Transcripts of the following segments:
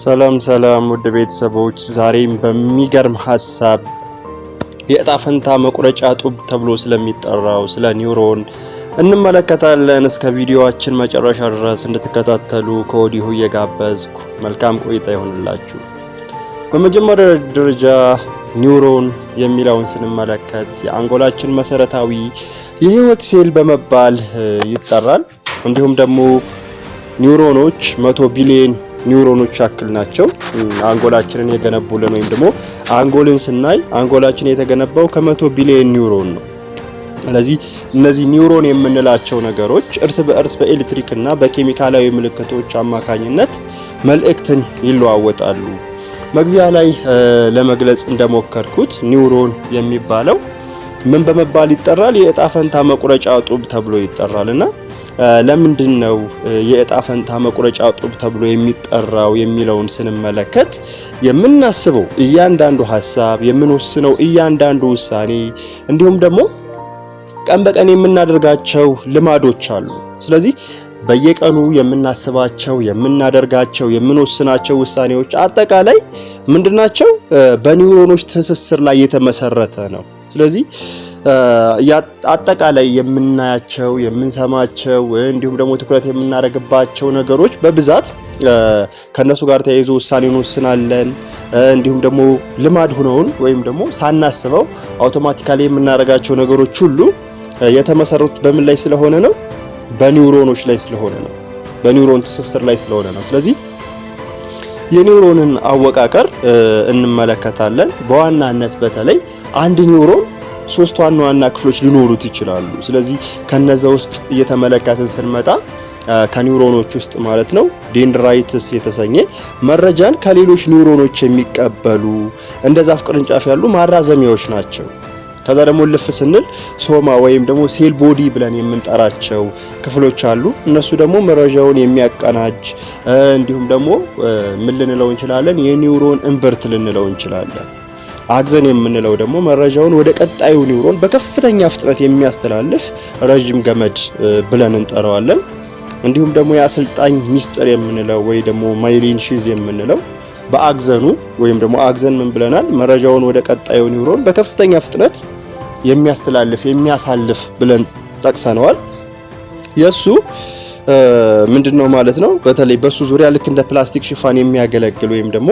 ሰላም ውድ ቤተሰቦች ዛሬም በሚገርም ሐሳብ የዕጣ ፈንታ መቁረጫ ጡብ ተብሎ ስለሚጠራው ስለ ኒውሮን እንመለከታለን። እስከ ቪዲዮአችን መጨረሻ ድረስ እንድትከታተሉ ከወዲሁ እየጋበዝኩ መልካም ቆይታ ይሁንላችሁ። በመጀመሪያ ደረጃ ኒውሮን የሚለውን ስንመለከት የአንጎላችን መሰረታዊ የህይወት ሴል በመባል ይጠራል። እንዲሁም ደግሞ ኒውሮኖች 100 ቢሊዮን ኒውሮኖች ያክል ናቸው አንጎላችንን የገነቡልን። ወይም ደግሞ አንጎልን ስናይ አንጎላችን የተገነባው ከ100 ቢሊዮን ኒውሮን ነው። ስለዚህ እነዚህ ኒውሮን የምንላቸው ነገሮች እርስ በእርስ በኤሌክትሪክ እና በኬሚካላዊ ምልክቶች አማካኝነት መልእክትን ይለዋወጣሉ። መግቢያ ላይ ለመግለጽ እንደሞከርኩት ኒውሮን የሚባለው ምን በመባል ይጠራል? የዕጣ ፈንታ መቁረጫ ጡብ ተብሎ ይጠራልና ለምንድን ነው የዕጣ ፈንታ መቁረጫ ጡብ ተብሎ የሚጠራው የሚለውን ስንመለከት የምናስበው እያንዳንዱ ሐሳብ፣ የምንወስነው እያንዳንዱ ውሳኔ፣ እንዲሁም ደግሞ ቀን በቀን የምናደርጋቸው ልማዶች አሉ። ስለዚህ በየቀኑ የምናስባቸው፣ የምናደርጋቸው፣ የምንወስናቸው ውሳኔዎች አጠቃላይ ምንድናቸው? በኒውሮኖች ትስስር ላይ የተመሰረተ ነው። ስለዚህ አጠቃላይ የምናያቸው፣ የምንሰማቸው እንዲሁም ደግሞ ትኩረት የምናደርግባቸው ነገሮች በብዛት ከነሱ ጋር ተያይዞ ውሳኔ እንወስናለን። እንዲሁም ደግሞ ልማድ ሆነውን ወይም ደግሞ ሳናስበው አውቶማቲካሊ የምናደርጋቸው ነገሮች ሁሉ የተመሰረቱት በምን ላይ ስለሆነ ነው? በኒውሮኖች ላይ ስለሆነ ነው። በኒውሮን ትስስር ላይ ስለሆነ ነው። ስለዚህ የኒውሮንን አወቃቀር እንመለከታለን። በዋናነት በተለይ አንድ ኒውሮን 3 ዋና ክፍሎች ሊኖሩት ይችላሉ። ስለዚህ ከነዛ ውስጥ እየተመለከትን ስንመጣ ከኒውሮኖች ውስጥ ማለት ነው ዴንድራይትስ የተሰኘ መረጃን ከሌሎች ኒውሮኖች የሚቀበሉ እንደ ዛፍ ቅርንጫፍ ያሉ ማራዘሚያዎች ናቸው። ከዛ ደግሞ ልፍ ስንል ሶማ ወይም ደግሞ ሴል ቦዲ ብለን የምንጠራቸው ክፍሎች አሉ። እነሱ ደግሞ መረጃውን የሚያቀናጅ እንዲሁም ደግሞ ምን ልንለው እንችላለን? የኒውሮን እምብርት ልንለው እንችላለን። አግዘን የምንለው ደግሞ መረጃውን ወደ ቀጣዩ ኒውሮን በከፍተኛ ፍጥነት የሚያስተላልፍ ረጅም ገመድ ብለን እንጠራዋለን። እንዲሁም ደግሞ የአሰልጣኝ ሚስጥር የምንለው ወይ ደግሞ ማይሊን ሺዝ የምንለው በአግዘኑ ወይም ደግሞ አግዘን ምን ብለናል? መረጃውን ወደ ቀጣዩ ኒውሮን በከፍተኛ ፍጥነት የሚያስተላልፍ የሚያሳልፍ ብለን ጠቅሰነዋል። የሱ ምንድነው ማለት ነው? በተለይ በሱ ዙሪያ ልክ እንደ ፕላስቲክ ሽፋን የሚያገለግል ወይም ደግሞ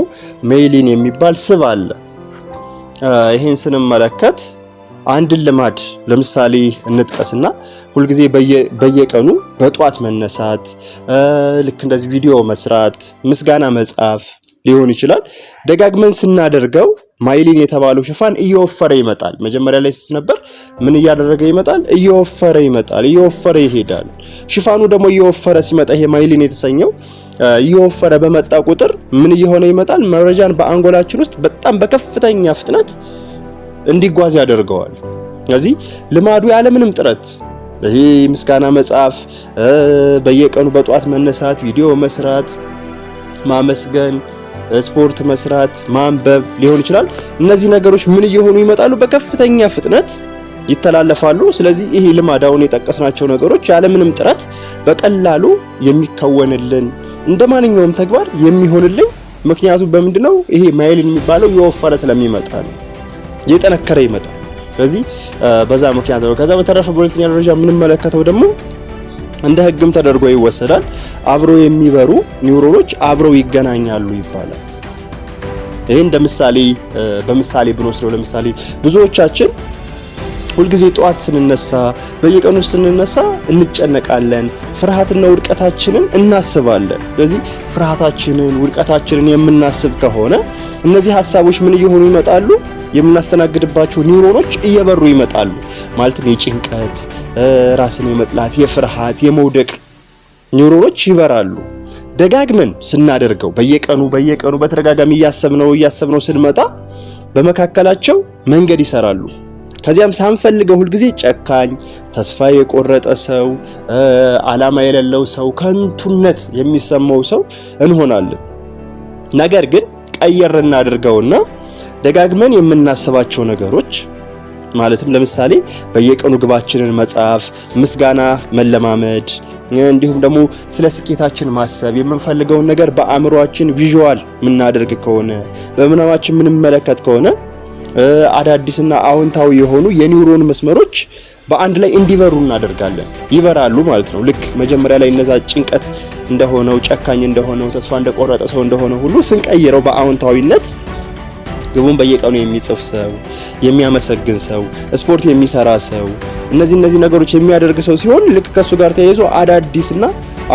ሜይሊን የሚባል ስብ አለ። ይሄን ስንመለከት አንድን ልማድ ለምሳሌ እንጥቀስና ሁልጊዜ በየቀኑ በጧት መነሳት፣ ልክ እንደዚህ ቪዲዮ መስራት፣ ምስጋና መጻፍ ሊሆን ይችላል። ደጋግመን ስናደርገው ማይሊን የተባለው ሽፋን እየወፈረ ይመጣል። መጀመሪያ ላይ ነበር ምን እያደረገ ይመጣል? እየወፈረ ይመጣል፣ እየወፈረ ይሄዳል። ሽፋኑ ደግሞ እየወፈረ ሲመጣ ይሄ ማይሊን የተሰኘው እየወፈረ በመጣ ቁጥር ምን እየሆነ ይመጣል? መረጃን በአንጎላችን ውስጥ በጣም በከፍተኛ ፍጥነት እንዲጓዝ ያደርገዋል። ስለዚህ ልማዱ ያለምንም ጥረት ይሄ ምስጋና መጻፍ፣ በየቀኑ በጧት መነሳት፣ ቪዲዮ መስራት፣ ማመስገን፣ ስፖርት መስራት፣ ማንበብ ሊሆን ይችላል። እነዚህ ነገሮች ምን እየሆኑ ይመጣሉ? በከፍተኛ ፍጥነት ይተላለፋሉ። ስለዚህ ይሄ ልማድ አሁን የጠቀስናቸው ነገሮች ያለምንም ጥረት በቀላሉ የሚከወንልን እንደ ማንኛውም ተግባር የሚሆንልን ምክንያቱም በምንድነው? ይሄ ማይሊን የሚባለው የወፈረ ስለሚመጣ ነው፣ እየጠነከረ ይመጣል። ስለዚህ በዛ ምክንያት ነው። ከዛ በተረፈ በሁለተኛ ደረጃ የምንመለከተው ደግሞ እንደ ህግም ተደርጎ ይወሰዳል። አብረው የሚበሩ ኒውሮኖች አብረው ይገናኛሉ ይባላል። ይሄ እንደ ምሳሌ በምሳሌ ብንወስደው ለምሳሌ ብዙዎቻችን ሁልጊዜ ጠዋት ስንነሳ በየቀኑ ስንነሳ እንጨነቃለን፣ ፍርሃትና ውድቀታችንን እናስባለን። ስለዚህ ፍርሃታችንን ውድቀታችንን የምናስብ ከሆነ እነዚህ ሐሳቦች ምን እየሆኑ ይመጣሉ? የምናስተናግድባቸው ኒውሮኖች እየበሩ ይመጣሉ። ማለትም የጭንቀት፣ ራስን የመጥላት፣ የፍርሃት፣ የመውደቅ ኒውሮኖች ይበራሉ። ደጋግመን ስናደርገው በየቀኑ በተደጋጋሚ እያሰብነው ስንመጣ በመካከላቸው መንገድ ይሰራሉ። ከዚያም ሳንፈልገው ሁልጊዜ ጨካኝ፣ ተስፋ የቆረጠ ሰው፣ ዓላማ የሌለው ሰው፣ ከንቱነት የሚሰማው ሰው እንሆናለን። ነገር ግን ቀየር እናድርገውና ደጋግመን የምናስባቸው ነገሮች ማለትም ለምሳሌ በየቀኑ ግባችንን መጻፍ፣ ምስጋና መለማመድ፣ እንዲሁም ደግሞ ስለ ስኬታችን ማሰብ የምንፈልገውን ነገር በአእምሮአችን ቪዥዋል የምናደርግ ከሆነ በምናባችን የምንመለከት ከሆነ አዳዲስና አዎንታዊ የሆኑ የኒውሮን መስመሮች በአንድ ላይ እንዲበሩ እናደርጋለን። ይበራሉ ማለት ነው። ልክ መጀመሪያ ላይ እነዛ ጭንቀት እንደሆነው ጨካኝ እንደሆነው ተስፋ እንደቆረጠ ሰው እንደሆነ ሁሉ ስንቀይረው በአዎንታዊነት ግቡን በየቀኑ የሚጽፍ ሰው፣ የሚያመሰግን ሰው፣ ስፖርት የሚሰራ ሰው እነዚህ ነገሮች የሚያደርግ ሰው ሲሆን ልክ ከሱ ጋር ተያይዞ አዳዲስና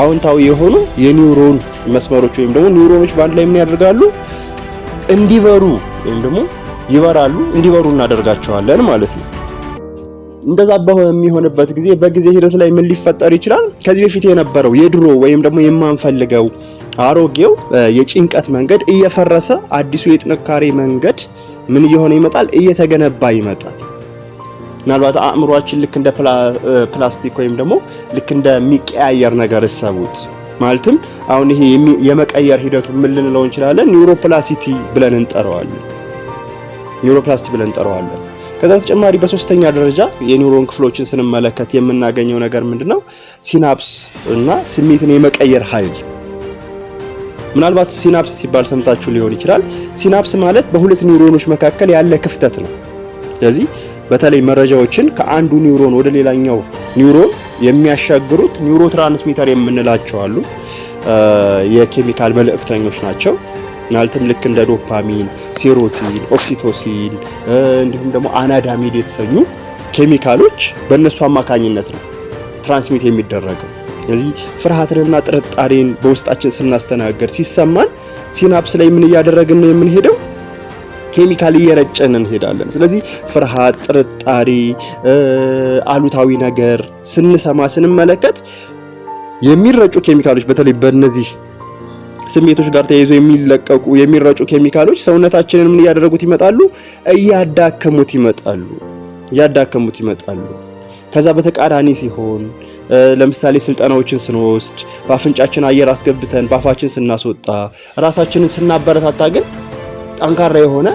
አዎንታዊ የሆኑ የኒውሮን መስመሮች ወይም ደግሞ ኒውሮኖች በአንድ ላይ ምን ያደርጋሉ? እንዲበሩ ወይም ደግሞ ይበራሉ፣ እንዲበሩ እናደርጋቸዋለን ማለት ነው። እንደዛ በሚሆንበት ጊዜ በጊዜ ሂደት ላይ ምን ሊፈጠር ይችላል? ከዚህ በፊት የነበረው የድሮ ወይም ደግሞ የማንፈልገው አሮጌው የጭንቀት መንገድ እየፈረሰ አዲሱ የጥንካሬ መንገድ ምን እየሆነ ይመጣል? እየተገነባ ይመጣል። ምናልባት አእምሮአችን ልክ እንደ ፕላስቲክ ወይም ደግሞ ልክ እንደሚቀያየር ነገር እሰቡት። ማለትም አሁን ይሄ የመቀየር ሂደቱ ምን ልንለው እንችላለን? ኒውሮፕላስቲሲቲ ብለን እንጠራዋለን። ኒውሮፕላስቲክ ብለን እንጠራዋለን። ከዛ ተጨማሪ በሶስተኛ ደረጃ የኒውሮን ክፍሎችን ስንመለከት የምናገኘው ነገር ምንድነው? ሲናፕስ እና ስሜትን የመቀየር ኃይል። ምናልባት ሲናፕስ ሲባል ሰምታችሁ ሊሆን ይችላል። ሲናፕስ ማለት በሁለት ኒውሮኖች መካከል ያለ ክፍተት ነው። ስለዚህ በተለይ መረጃዎችን ከአንዱ ኒውሮን ወደ ሌላኛው ኒውሮን የሚያሻግሩት ኒውሮ ትራንስሚተር የምንላቸው አሉ። የኬሚካል መልእክተኞች ናቸው። ማለትም ልክ እንደ ዶፓሚን፣ ሴሮቲን፣ ኦክሲቶሲን እንዲሁም ደግሞ አናዳሚድ የተሰኙ ኬሚካሎች በእነሱ አማካኝነት ነው ትራንስሚት የሚደረገው። ስለዚህ ፍርሃትንና ጥርጣሬን በውስጣችን ስናስተናገድ ሲሰማን ሲናፕስ ላይ ምን እያደረግን ነው የምንሄደው? ኬሚካል እየረጨን እንሄዳለን። ስለዚህ ፍርሃት፣ ጥርጣሬ፣ አሉታዊ ነገር ስንሰማ ስንመለከት የሚረጩ ኬሚካሎች በተለይ በእነዚህ ስሜቶች ጋር ተያይዞ የሚረጩ ኬሚካሎች ሰውነታችንን ምን እያደረጉት ይመጣሉ? እያዳከሙት ይመጣሉ። ከዛ በተቃራኒ ሲሆን ለምሳሌ ስልጠናዎችን ስንወስድ በአፍንጫችን አየር አስገብተን በአፋችን ስናስወጣ ራሳችንን ስናበረታታ ግን ጠንካራ የሆነ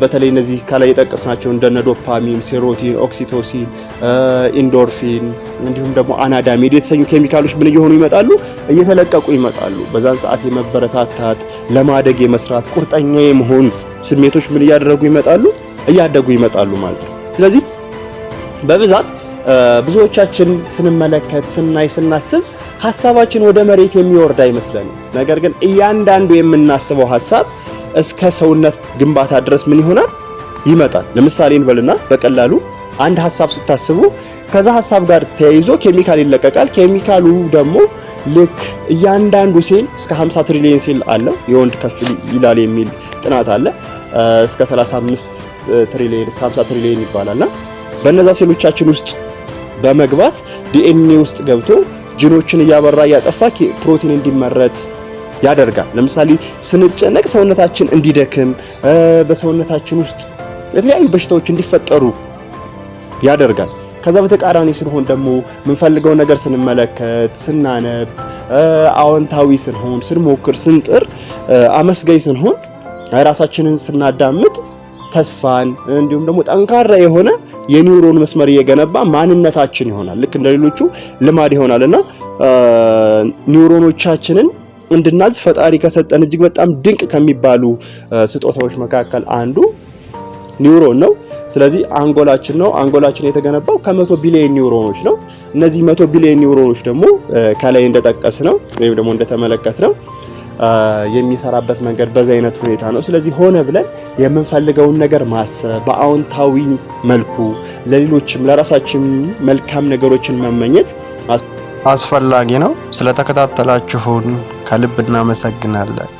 በተለይ እነዚህ ከላይ የጠቀስናቸው እንደነ ዶፓሚን፣ ሴሮቲን፣ ኦክሲቶሲን፣ ኢንዶርፊን እንዲሁም ደግሞ አናዳሚድ የተሰኙ ኬሚካሎች ምን እየሆኑ ይመጣሉ? እየተለቀቁ ይመጣሉ። በዛን ሰዓት የመበረታታት ለማደግ የመስራት ቁርጠኛ የመሆን ስሜቶች ምን እያደረጉ ይመጣሉ? እያደጉ ይመጣሉ ማለት ነው። ስለዚህ በብዛት ብዙዎቻችን ስንመለከት፣ ስናይ፣ ስናስብ ሐሳባችን ወደ መሬት የሚወርድ አይመስለንም። ነገር ግን እያንዳንዱ የምናስበው ሐሳብ እስከ ሰውነት ግንባታ ድረስ ምን ይሆናል? ይመጣል። ለምሳሌ እንበልና በቀላሉ አንድ ሐሳብ ስታስቡ ከዛ ሐሳብ ጋር ተያይዞ ኬሚካል ይለቀቃል። ኬሚካሉ ደግሞ ልክ እያንዳንዱ ሴል እስከ 50 ትሪሊየን ሴል አለው። የወንድ ከፍ ይላል የሚል ጥናት አለ። እስከ 35 ትሪሊየን እስከ 50 ትሪሊየን ይባላልና በእነዛ ሴሎቻችን ውስጥ በመግባት ዲኤንኤ ውስጥ ገብቶ ጂኖችን እያበራ እያጠፋ ፕሮቲን እንዲመረት ያደርጋል። ለምሳሌ ስንጨነቅ ሰውነታችን እንዲደክም በሰውነታችን ውስጥ የተለያዩ በሽታዎች እንዲፈጠሩ ያደርጋል። ከዛ በተቃራኒ ስንሆን ደግሞ የምንፈልገው ነገር ስንመለከት፣ ስናነብ፣ አዎንታዊ ስንሆን፣ ስንሞክር፣ ስንጥር፣ አመስጋኝ ስንሆን፣ ራሳችንን ስናዳምጥ ተስፋን እንዲሁም ደግሞ ጠንካራ የሆነ የኒውሮን መስመር እየገነባ ማንነታችን ይሆናል። ልክ እንደሌሎቹ ልማድ ይሆናልና ኒውሮኖቻችንን እንድናዝ ፈጣሪ ከሰጠን እጅግ በጣም ድንቅ ከሚባሉ ስጦታዎች መካከል አንዱ ኒውሮን ነው። ስለዚህ አንጎላችን ነው። አንጎላችን የተገነባው ከ100 ቢሊዮን ኒውሮኖች ነው። እነዚህ 100 ቢሊዮን ኒውሮኖች ደግሞ ከላይ እንደጠቀስ ነው ወይም ደግሞ እንደተመለከት ነው የሚሰራበት መንገድ በዛ አይነት ሁኔታ ነው። ስለዚህ ሆነ ብለን የምንፈልገውን ነገር ማሰብ በአዎንታዊ መልኩ ለሌሎችም ለራሳችን መልካም ነገሮችን መመኘት አስፈላጊ ነው። ስለተከታተላችሁን ከልብ እናመሰግናለን።